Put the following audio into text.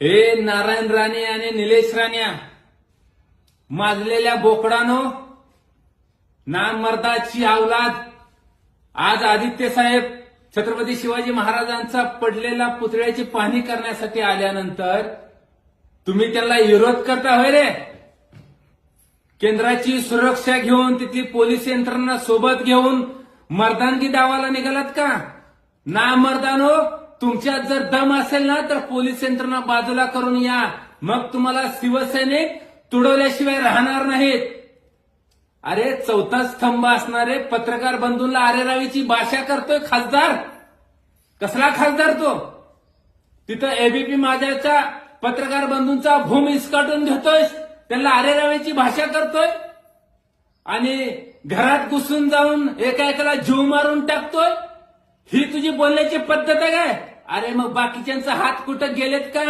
हे नारायण राणे आणि निलेश राण्या माजलेल्या बोकडानो, नामर्दाची अवलाद, आज आदित्य साहेब छत्रपती शिवाजी महाराजांचा पडलेला पुतळ्याची पाहणी करण्यासाठी आल्यानंतर तुम्ही त्याला विरोध करता होय रे? केंद्राची सुरक्षा घेऊन तिथली पोलीस यंत्रणा सोबत घेऊन मर्दानगी दावाला निघालात का? ना मर्दानो, तुमच्यात जर दम असेल ना तर पोलीस यंत्रणा बाजूला करून या, मग तुम्हाला शिवसैनिक तुडवल्याशिवाय राहणार नाहीत. अरे चौथा स्तंभ असणारे पत्रकार बंधूंना आरेरावीची भाषा करतोय खासदार. कसला खासदार तो? तिथं एबीपी माझ्याच्या पत्रकार बंधूंचा भूम इसकाटून घेतोय, त्यांना आरेरावीची भाषा करतोय आणि घरात घुसून जाऊन एका एकाला जीव मारून टाकतोय. ही तुझी बोलण्याची पद्धत आहे काय? अरे मग बाकीच्यांचा हात कुठं गेलेत का?